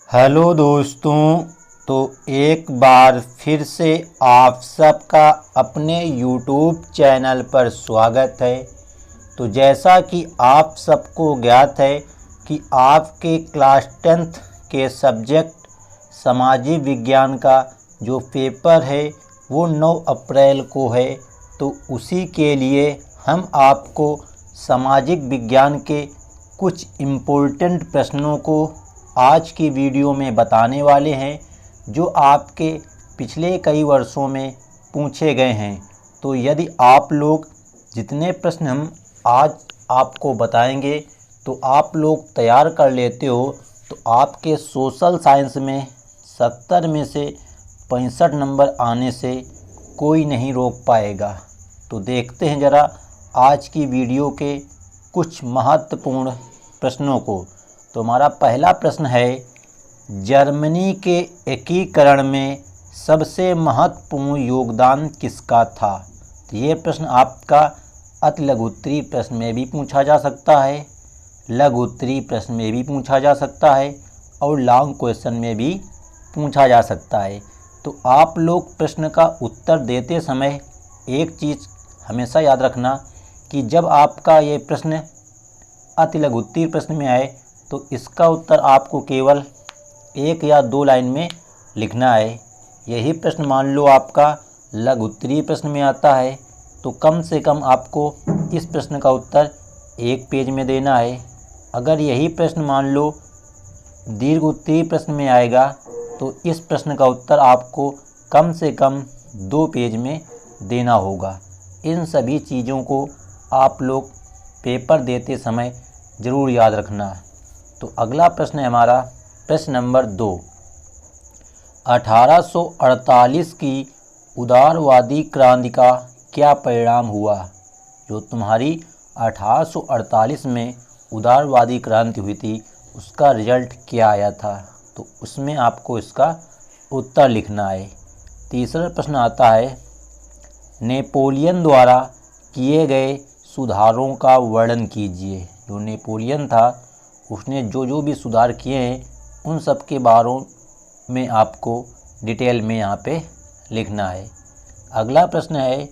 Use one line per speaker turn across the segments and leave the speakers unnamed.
Hello दोस्तों। तो एक बार फिर से आप सबका अपने YouTube चैनल पर स्वागत है। तो जैसा कि आप सबको ज्ञात है कि आपके क्लास 10th के सब्जेक्ट सामाजिक विज्ञान का जो पेपर है वो 9 अप्रैल को है। तो उसी के लिए हम आपको सामाजिक विज्ञान के कुछ इम्पोर्टेंट प्रश्नों को आज की वीडियो में बताने वाले हैं, जो आपके पिछले कई वर्षों में पूछे गए हैं। तो यदि आप लोग जितने प्रश्न हम आज आपको बताएंगे तो आप लोग तैयार कर लेते हो तो आपके सोशल साइंस में 70 में से 65 नंबर आने से कोई नहीं रोक पाएगा। तो देखते हैं ज़रा आज की वीडियो के कुछ महत्वपूर्ण प्रश्नों को। तो हमारा पहला प्रश्न है, जर्मनी के एकीकरण में सबसे महत्वपूर्ण योगदान किसका था? तो ये प्रश्न आपका अति लघुत्तरीय प्रश्न में भी पूछा जा सकता है, लघुत्तरीय प्रश्न में भी पूछा जा सकता है और लॉन्ग क्वेश्चन में भी पूछा जा सकता है। तो आप लोग प्रश्न का उत्तर देते समय एक चीज़ हमेशा याद रखना कि जब आपका ये प्रश्न अति लघुत्तरीय प्रश्न में आए तो इसका उत्तर आपको केवल 1 या 2 लाइन में लिखना है। यही प्रश्न मान लो आपका लघुत्तरीय प्रश्न में आता है तो कम से कम आपको इस प्रश्न का उत्तर 1 पेज में देना है। अगर यही प्रश्न मान लो दीर्घ उत्तरीय प्रश्न में आएगा तो इस प्रश्न का उत्तर आपको कम से कम 2 पेज में देना होगा। इन सभी चीज़ों को आप लोग पेपर देते समय ज़रूर याद रखना। तो अगला प्रश्न है हमारा प्रश्न नंबर 2। 1848 की उदारवादी क्रांति का क्या परिणाम हुआ? जो तुम्हारी 1848 में उदारवादी क्रांति हुई थी उसका रिजल्ट क्या आया था? तो उसमें आपको इसका उत्तर लिखना है। तीसरा प्रश्न आता है, नेपोलियन द्वारा किए गए सुधारों का वर्णन कीजिए। जो नेपोलियन था उसने जो भी सुधार किए हैं उन सब के बारे में आपको डिटेल में यहाँ पे लिखना है। अगला प्रश्न है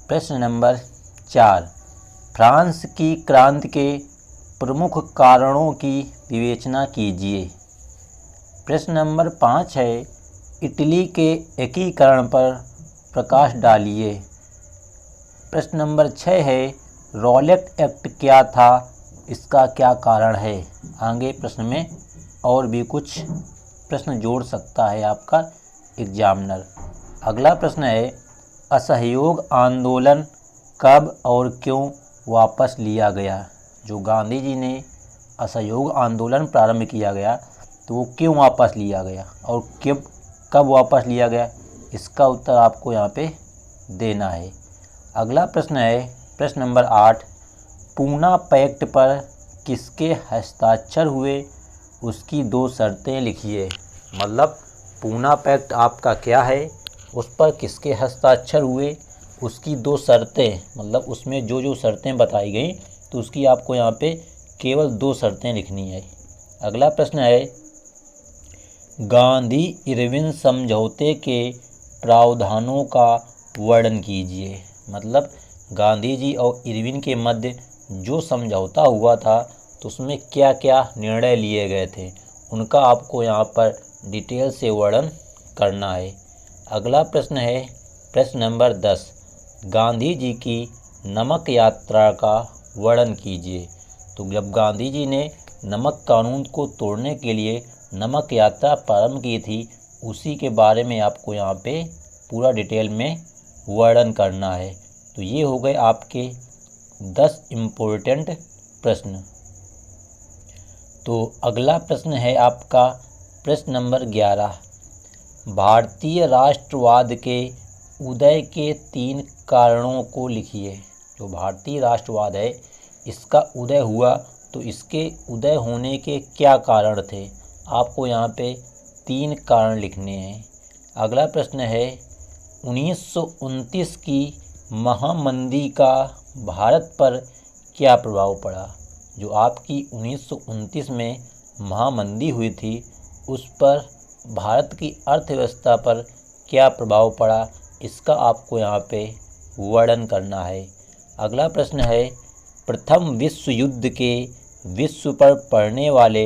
प्रश्न नंबर 4। फ्रांस की क्रांति के प्रमुख कारणों की विवेचना कीजिए। प्रश्न नंबर 5 है, इटली के एकीकरण पर प्रकाश डालिए। प्रश्न नंबर 6 है, रॉलेट एक्ट क्या था, इसका क्या कारण है? आगे प्रश्न में और भी कुछ प्रश्न जोड़ सकता है आपका एग्जामिनर। अगला प्रश्न है, असहयोग आंदोलन कब और क्यों वापस लिया गया? जो गांधी जी ने असहयोग आंदोलन प्रारंभ किया गया तो वो क्यों वापस लिया गया और कब वापस लिया गया, इसका उत्तर आपको यहाँ पे देना है। अगला प्रश्न है प्रश्न नंबर 8। पूना पैक्ट पर किसके हस्ताक्षर हुए, उसकी 2 शर्तें लिखिए। मतलब पूना पैक्ट आपका क्या है, उस पर किसके हस्ताक्षर हुए, उसकी 2 शर्तें, मतलब उसमें जो शर्तें बताई गई तो उसकी आपको यहाँ पे केवल 2 शर्तें लिखनी है। अगला प्रश्न है, गांधी इरविन समझौते के प्रावधानों का वर्णन कीजिए। मतलब गांधी जी और इरविन के मध्य जो समझौता हुआ था तो उसमें क्या क्या निर्णय लिए गए थे उनका आपको यहाँ पर डिटेल से वर्णन करना है। अगला प्रश्न है प्रश्न नंबर 10। गांधी जी की नमक यात्रा का वर्णन कीजिए। तो जब गांधी जी ने नमक कानून को तोड़ने के लिए नमक यात्रा प्रारंभ की थी उसी के बारे में आपको यहाँ पे पूरा डिटेल में वर्णन करना है। तो ये हो गए आपके 10 इम्पोर्टेंट प्रश्न। तो अगला प्रश्न है आपका प्रश्न नंबर 11। भारतीय राष्ट्रवाद के उदय के 3 कारणों को लिखिए। जो भारतीय राष्ट्रवाद है इसका उदय हुआ तो इसके उदय होने के क्या कारण थे, आपको यहाँ पे 3 कारण लिखने हैं। अगला प्रश्न है, 1929 की महामंदी का भारत पर क्या प्रभाव पड़ा? जो आपकी 1929 में महामंदी हुई थी उस पर भारत की अर्थव्यवस्था पर क्या प्रभाव पड़ा, इसका आपको यहाँ पे वर्णन करना है। अगला प्रश्न है, प्रथम विश्व युद्ध के विश्व पर पड़ने वाले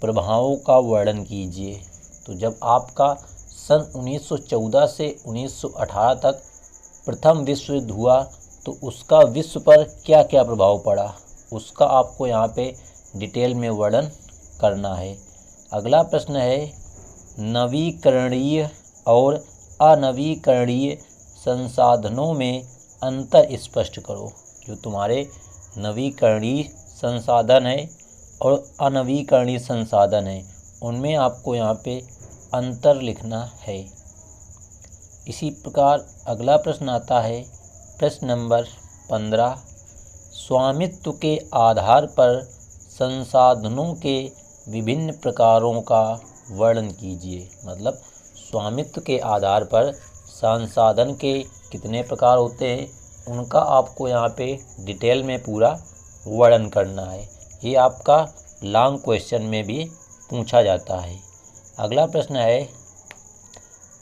प्रभावों का वर्णन कीजिए। तो जब आपका सन 1914 से 1918 तक प्रथम विश्व युद्ध हुआ तो उसका विश्व पर क्या क्या प्रभाव पड़ा, उसका आपको यहाँ पे डिटेल में वर्णन करना है। अगला प्रश्न है, नवीकरणीय और अनवीकरणीय संसाधनों में अंतर स्पष्ट करो। जो तुम्हारे नवीकरणीय संसाधन है और अनवीकरणीय संसाधन है उनमें आपको यहाँ पे अंतर लिखना है। इसी प्रकार अगला प्रश्न आता है, प्रश्न नंबर 15, स्वामित्व के आधार पर संसाधनों के विभिन्न प्रकारों का वर्णन कीजिए। मतलब स्वामित्व के आधार पर संसाधन के कितने प्रकार होते हैं उनका आपको यहाँ पे डिटेल में पूरा वर्णन करना है। ये आपका लॉन्ग क्वेश्चन में भी पूछा जाता है। अगला प्रश्न है,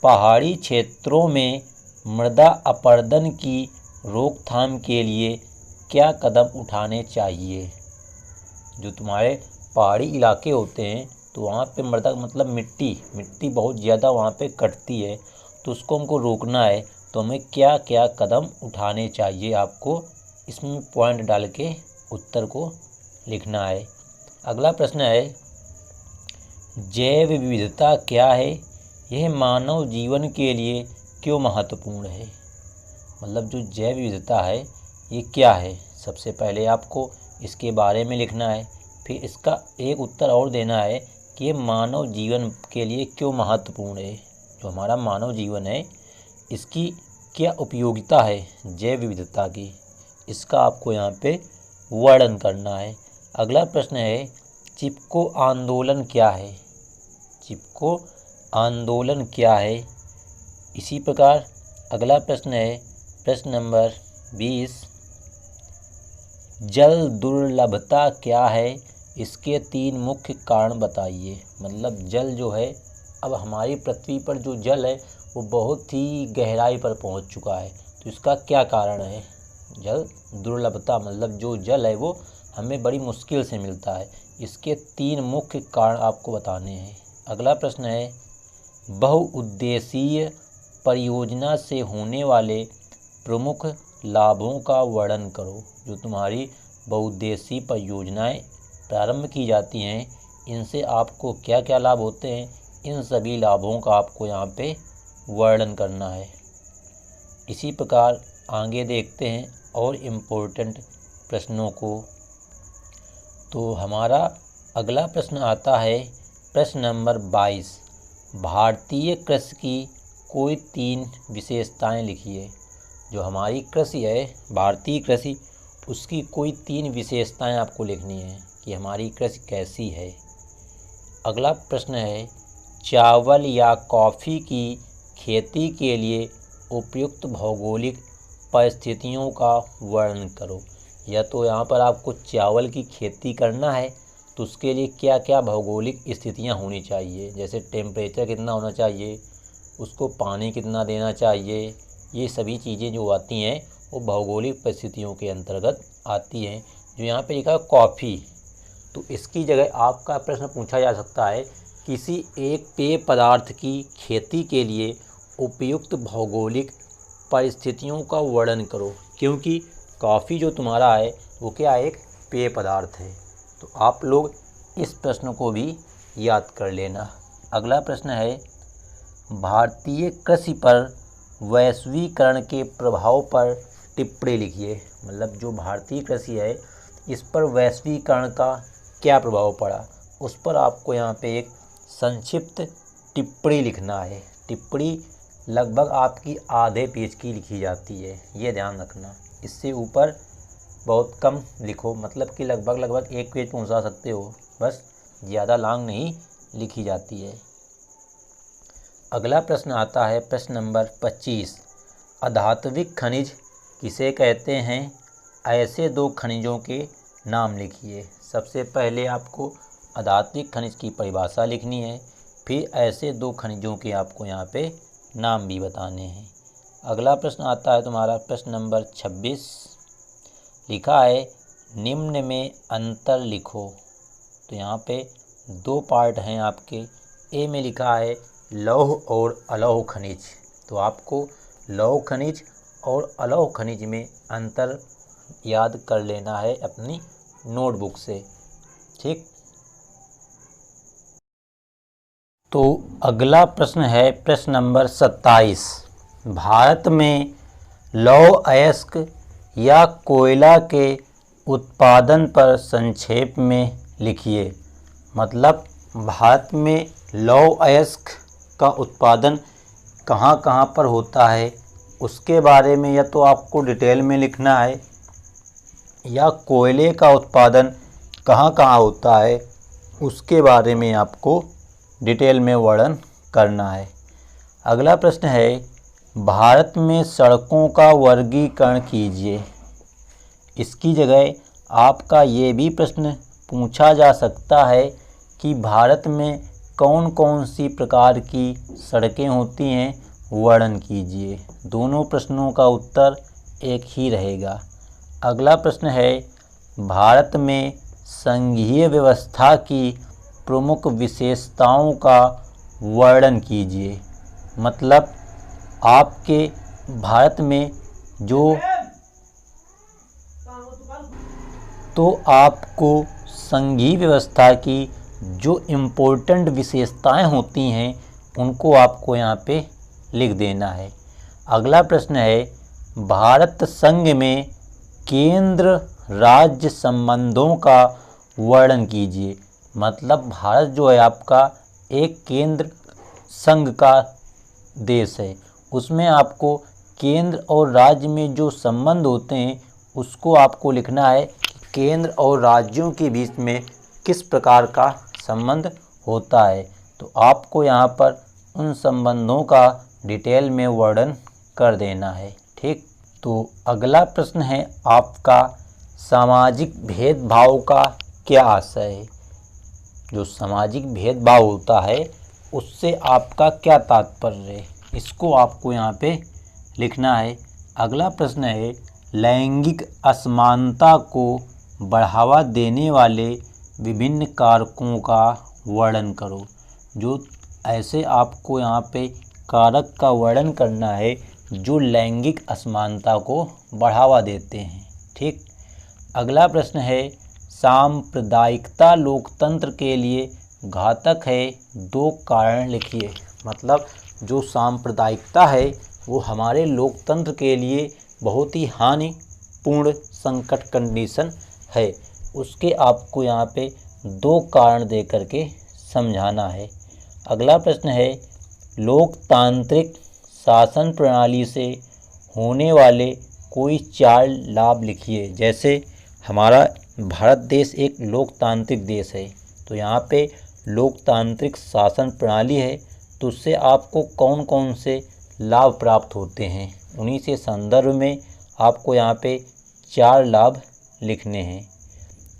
पहाड़ी क्षेत्रों में मृदा अपरदन की रोकथाम के लिए क्या कदम उठाने चाहिए। जो तुम्हारे पहाड़ी इलाके होते हैं तो वहाँ पे मृदा मतलब मिट्टी बहुत ज़्यादा वहाँ पे कटती है, तो उसको हमको रोकना है तो हमें क्या क्या कदम उठाने चाहिए, आपको इसमें पॉइंट डाल के उत्तर को लिखना है। अगला प्रश्न है, जैव विविधता क्या है, यह मानव जीवन के लिए क्यों महत्वपूर्ण है। मतलब जो जैव विविधता है ये क्या है, सबसे पहले आपको इसके बारे में लिखना है, फिर इसका एक उत्तर और देना है कि ये मानव जीवन के लिए क्यों महत्वपूर्ण है। जो हमारा मानव जीवन है इसकी क्या उपयोगिता है जैव विविधता की, इसका आपको यहाँ पे वर्णन करना है। अगला प्रश्न है, चिपको आंदोलन क्या है। चिपको आंदोलन क्या है। इसी प्रकार अगला प्रश्न है, प्रश्न नंबर 20, जल दुर्लभता क्या है, इसके 3 मुख्य कारण बताइए। मतलब जल जो है, अब हमारी पृथ्वी पर जो जल है वो बहुत ही गहराई पर पहुंच चुका है, तो इसका क्या कारण है। जल दुर्लभता मतलब जो जल है वो हमें बड़ी मुश्किल से मिलता है, इसके 3 मुख्य कारण आपको बताने हैं। अगला प्रश्न है, बहुउद्देशीय परियोजना से होने वाले प्रमुख लाभों का वर्णन करो। जो तुम्हारी बहुउद्देशीय परियोजनाएं प्रारंभ की जाती हैं इनसे आपको क्या क्या लाभ होते हैं, इन सभी लाभों का आपको यहाँ पे वर्णन करना है। इसी प्रकार आगे देखते हैं और इम्पोर्टेंट प्रश्नों को। तो हमारा अगला प्रश्न आता है, प्रश्न नंबर 22, भारतीय कृषि की कोई 3 विशेषताएं लिखिए। जो हमारी कृषि है, भारतीय कृषि, उसकी कोई 3 विशेषताएं आपको लिखनी है कि हमारी कृषि कैसी है। अगला प्रश्न है, चावल या कॉफ़ी की खेती के लिए उपयुक्त भौगोलिक परिस्थितियों का वर्णन करो। या तो यहाँ पर आपको चावल की खेती करना है तो उसके लिए क्या क्या भौगोलिक स्थितियाँ होनी चाहिए, जैसे टेम्परेचर कितना होना चाहिए, उसको पानी कितना देना चाहिए, ये सभी चीज़ें जो आती हैं वो भौगोलिक परिस्थितियों के अंतर्गत आती हैं। जो यहाँ पे लिखा है कॉफ़ी, तो इसकी जगह आपका प्रश्न पूछा जा सकता है, किसी एक पेय पदार्थ की खेती के लिए उपयुक्त भौगोलिक परिस्थितियों का वर्णन करो। क्योंकि कॉफ़ी जो तुम्हारा है वो क्या एक पेय पदार्थ है। तो आप लोग इस प्रश्न को भी याद कर लेना। अगला प्रश्न है, भारतीय कृषि पर वैश्वीकरण के प्रभाव पर टिप्पणी लिखिए। मतलब जो भारतीय कृषि है इस पर वैश्वीकरण का क्या प्रभाव पड़ा, उस पर आपको यहाँ पे एक संक्षिप्त टिप्पणी लिखना है। टिप्पणी लगभग आपकी आधे पेज की लिखी जाती है, ये ध्यान रखना। इससे ऊपर बहुत कम लिखो, मतलब कि लगभग 1 पेज पहुँचा सकते हो, बस ज़्यादा लॉन्ग नहीं लिखी जाती है। अगला प्रश्न आता है, प्रश्न नंबर 25, अधात्विक खनिज किसे कहते हैं, ऐसे 2 खनिजों के नाम लिखिए। सबसे पहले आपको अधात्विक खनिज की परिभाषा लिखनी है, फिर ऐसे 2 खनिजों के आपको यहाँ पे नाम भी बताने हैं। अगला प्रश्न आता है तुम्हारा प्रश्न नंबर 26। लिखा है निम्न में अंतर लिखो। तो यहाँ पे 2 पार्ट हैं आपके। ए में लिखा है लौह और अलौह खनिज। तो आपको लौह खनिज और अलौह खनिज में अंतर याद कर लेना है अपनी नोटबुक से, ठीक। तो अगला प्रश्न है प्रश्न नंबर 27। भारत में लौह अयस्क या कोयला के उत्पादन पर संक्षेप में लिखिए। मतलब भारत में लौह अयस्क का उत्पादन कहाँ कहाँ पर होता है उसके बारे में या तो आपको डिटेल में लिखना है, या कोयले का उत्पादन कहाँ कहाँ होता है उसके बारे में आपको डिटेल में वर्णन करना है। अगला प्रश्न है भारत में सड़कों का वर्गीकरण कीजिए। इसकी जगह आपका ये भी प्रश्न पूछा जा सकता है कि भारत में कौन कौन सी प्रकार की सड़कें होती हैं, वर्णन कीजिए। दोनों प्रश्नों का उत्तर एक ही रहेगा। अगला प्रश्न है भारत में संघीय व्यवस्था की प्रमुख विशेषताओं का वर्णन कीजिए। मतलब आपके भारत में जो तो आपको संघीय व्यवस्था की जो इम्पोर्टेंट विशेषताएं होती हैं उनको आपको यहाँ पे लिख देना है। अगला प्रश्न है भारत संघ में केंद्र राज्य संबंधों का वर्णन कीजिए। मतलब भारत जो है आपका एक केंद्र संघ का देश है, उसमें आपको केंद्र और राज्य में जो संबंध होते हैं उसको आपको लिखना है कि केंद्र और राज्यों के बीच में किस प्रकार का संबंध होता है। तो आपको यहाँ पर उन संबंधों का डिटेल में वर्णन कर देना है, ठीक। तो अगला प्रश्न है आपका सामाजिक भेदभाव का क्या आशय है। जो सामाजिक भेदभाव होता है उससे आपका क्या तात्पर्य है, इसको आपको यहाँ पे लिखना है। अगला प्रश्न है लैंगिक असमानता को बढ़ावा देने वाले विभिन्न कारकों का वर्णन करो। जो ऐसे आपको यहाँ पे कारक का वर्णन करना है जो लैंगिक असमानता को बढ़ावा देते हैं, ठीक। अगला प्रश्न है सांप्रदायिकता लोकतंत्र के लिए घातक है, 2 कारण लिखिए। मतलब जो सांप्रदायिकता है वो हमारे लोकतंत्र के लिए बहुत ही हानिपूर्ण संकट कंडीशन है, उसके आपको यहाँ पे 2 कारण दे करके समझाना है। अगला प्रश्न है लोकतांत्रिक शासन प्रणाली से होने वाले कोई 4 लाभ लिखिए। जैसे हमारा भारत देश एक लोकतांत्रिक देश है, तो यहाँ पे लोकतांत्रिक शासन प्रणाली है तो उससे आपको कौन कौन से लाभ प्राप्त होते हैं, उन्हीं से संदर्भ में आपको यहाँ पे 4 लाभ लिखने हैं।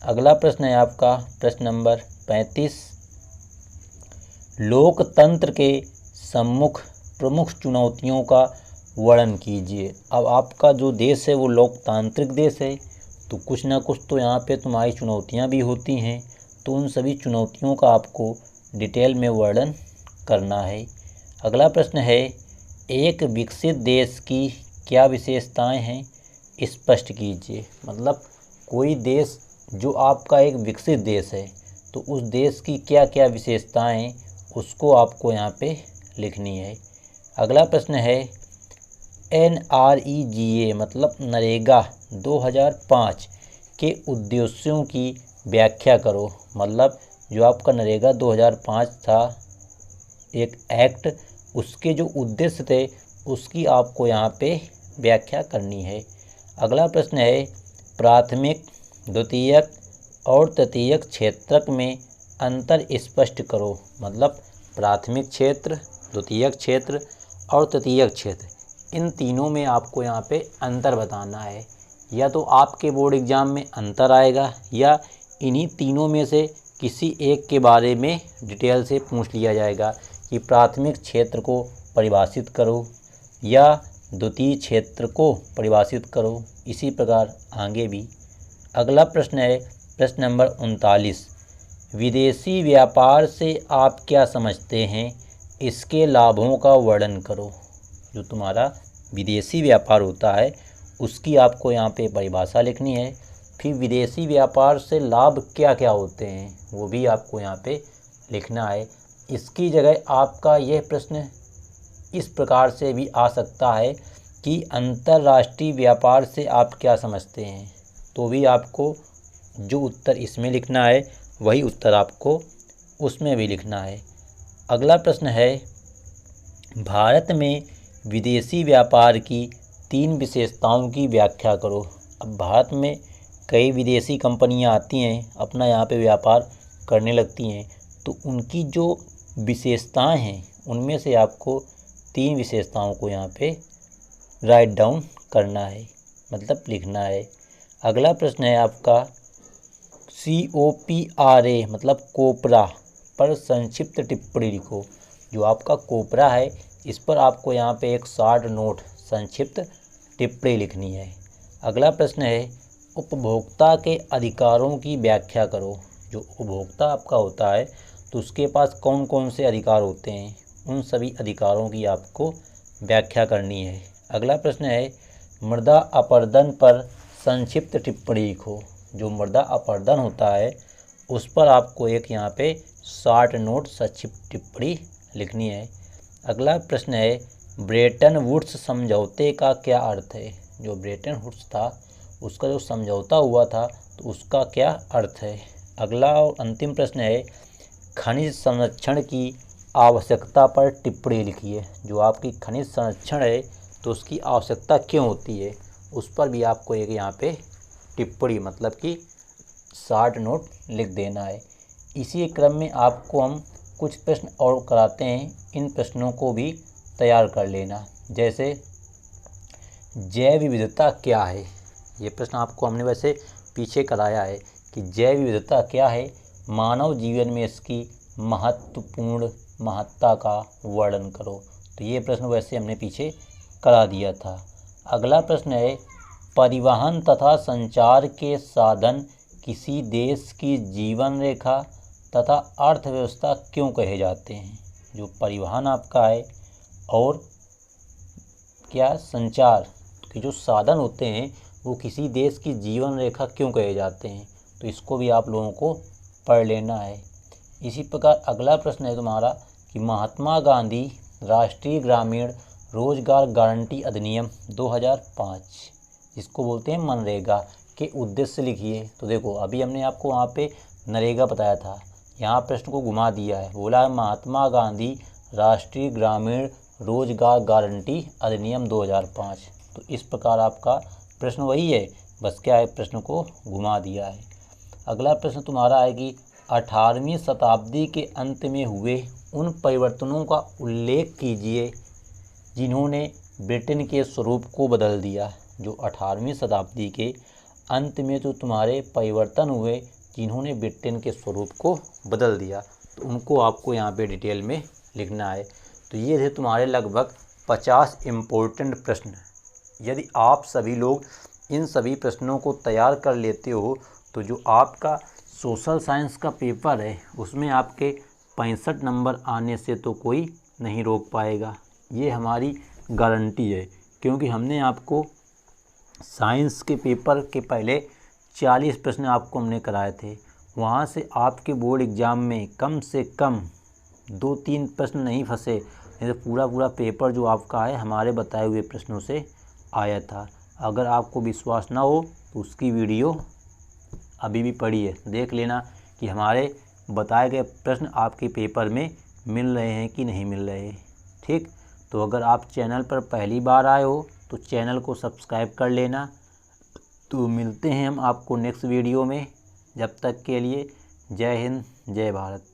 अगला प्रश्न है आपका प्रश्न नंबर 35। लोकतंत्र के सम्मुख प्रमुख चुनौतियों का वर्णन कीजिए। अब आपका जो देश है वो लोकतांत्रिक देश है, तो कुछ ना कुछ तो यहाँ पे तुम्हारी चुनौतियाँ भी होती हैं, तो उन सभी चुनौतियों का आपको डिटेल में वर्णन करना है। अगला प्रश्न है एक विकसित देश की क्या विशेषताएं हैं, स्पष्ट कीजिए। मतलब कोई देश जो आपका एक विकसित देश है तो उस देश की क्या क्या विशेषताएं हैं उसको आपको यहाँ पे लिखनी है। अगला प्रश्न है NREGA मतलब नरेगा 2005 के उद्देश्यों की व्याख्या करो। मतलब जो आपका नरेगा 2005 था एक एक्ट, उसके जो उद्देश्य थे उसकी आपको यहाँ पे व्याख्या करनी है। अगला प्रश्न है प्राथमिक द्वितीयक और तृतीयक क्षेत्रक में अंतर स्पष्ट करो। मतलब प्राथमिक क्षेत्र, द्वितीयक क्षेत्र और तृतीयक क्षेत्र, इन तीनों में आपको यहाँ पे अंतर बताना है। या तो आपके बोर्ड एग्ज़ाम में अंतर आएगा या इन्हीं तीनों में से किसी एक के बारे में डिटेल से पूछ लिया जाएगा कि प्राथमिक क्षेत्र को परिभाषित करो या द्वितीय क्षेत्र को परिभाषित करो। इसी प्रकार आगे भी। अगला प्रश्न है प्रश्न नंबर 39। विदेशी व्यापार से आप क्या समझते हैं, इसके लाभों का वर्णन करो। जो तुम्हारा विदेशी व्यापार होता है उसकी आपको यहाँ पे परिभाषा लिखनी है। फिर विदेशी व्यापार से लाभ क्या क्या होते हैं वो भी आपको यहाँ पे लिखना है। इसकी जगह आपका यह प्रश्न इस प्रकार से भी आ सकता है कि अंतर्राष्ट्रीय व्यापार से आप क्या समझते हैं, तो भी आपको जो उत्तर इसमें लिखना है वही उत्तर आपको उसमें भी लिखना है। अगला प्रश्न है भारत में विदेशी व्यापार की 3 विशेषताओं की व्याख्या करो। अब भारत में कई विदेशी कंपनियां आती हैं, अपना यहाँ पे व्यापार करने लगती हैं, तो उनकी जो विशेषताएं हैं उनमें से आपको 3 विशेषताओं को यहाँ पे राइट डाउन करना है, मतलब लिखना है। अगला प्रश्न है आपका COPRA मतलब कोपरा पर संक्षिप्त टिप्पणी लिखो। जो आपका कोपरा है इस पर आपको यहाँ पे एक शॉर्ट नोट संक्षिप्त टिप्पणी लिखनी है। अगला प्रश्न है उपभोक्ता के अधिकारों की व्याख्या करो। जो उपभोक्ता आपका होता है तो उसके पास कौन कौन से अधिकार होते हैं, उन सभी अधिकारों की आपको व्याख्या करनी है। अगला प्रश्न है मृदा अपरदन पर संक्षिप्त टिप्पणी लिखो। जो मृदा अपरदन होता है उस पर आपको एक यहाँ पे शॉर्ट नोट संक्षिप्त टिप्पणी लिखनी है। अगला प्रश्न है ब्रेटन वुड्स समझौते का क्या अर्थ है। जो ब्रेटन वुड्स था उसका जो समझौता हुआ था तो उसका क्या अर्थ है। अगला और अंतिम प्रश्न है खनिज संरक्षण की आवश्यकता पर टिप्पणी लिखिए। जो आपकी खनिज संरक्षण है तो उसकी आवश्यकता क्यों होती है उस पर भी आपको एक यहाँ पे टिप्पणी मतलब कि शॉर्ट नोट लिख देना है। इसी क्रम में आपको हम कुछ प्रश्न और कराते हैं, इन प्रश्नों को भी तैयार कर लेना। जैसे जैव विविधता क्या है, ये प्रश्न आपको हमने वैसे पीछे कराया है कि जैव विविधता क्या है, मानव जीवन में इसकी महत्वपूर्ण महत्ता का वर्णन करो। तो ये प्रश्न वैसे हमने पीछे करा दिया था। अगला प्रश्न है परिवहन तथा संचार के साधन किसी देश की जीवन रेखा तथा अर्थव्यवस्था क्यों कहे जाते हैं। जो परिवहन आपका है और क्या संचार के जो साधन होते हैं वो किसी देश की जीवन रेखा क्यों कहे जाते हैं, तो इसको भी आप लोगों को पढ़ लेना है। इसी प्रकार अगला प्रश्न है तुम्हारा कि महात्मा गांधी राष्ट्रीय ग्रामीण रोजगार गारंटी अधिनियम 2005 जिसको बोलते हैं मनरेगा के उद्देश्य लिखिए। तो देखो अभी हमने आपको वहाँ पे नरेगा बताया था, यहाँ प्रश्न को घुमा दिया है, बोला है महात्मा गांधी राष्ट्रीय ग्रामीण रोजगार गारंटी अधिनियम 2005। तो इस प्रकार आपका प्रश्न वही है, बस क्या है प्रश्न को घुमा दिया है। अगला प्रश्न तुम्हारा है कि 18वीं शताब्दी के अंत में हुए उन परिवर्तनों का उल्लेख कीजिए जिन्होंने ब्रिटेन के स्वरूप को बदल दिया। जो 18वीं शताब्दी के अंत में जो तुम्हारे परिवर्तन हुए जिन्होंने ब्रिटेन के स्वरूप को बदल दिया, तो उनको आपको यहाँ पे डिटेल में लिखना है। तो ये थे तुम्हारे लगभग 50 इम्पोर्टेंट प्रश्न। यदि आप सभी लोग इन सभी प्रश्नों को तैयार कर लेते हो तो जो आपका सोशल साइंस का पेपर है उसमें आपके 65 नंबर आने से तो कोई नहीं रोक पाएगा। ये हमारी गारंटी है, क्योंकि हमने आपको साइंस के पेपर के पहले 40 प्रश्न आपको हमने कराए थे। वहाँ से आपके बोर्ड एग्ज़ाम में कम से कम 2-3 प्रश्न नहीं फंसे, नहीं तो पूरा पेपर जो आपका है हमारे बताए हुए प्रश्नों से आया था। अगर आपको विश्वास ना हो तो उसकी वीडियो अभी भी पड़ी है, देख लेना कि हमारे बताए गए प्रश्न आपके पेपर में मिल रहे हैं कि नहीं मिल रहे। ठीक, तो अगर आप चैनल पर पहली बार आए हो तो चैनल को सब्सक्राइब कर लेना। तो मिलते हैं हम आपको नेक्स्ट वीडियो में, जब तक के लिए जय हिंद जय भारत।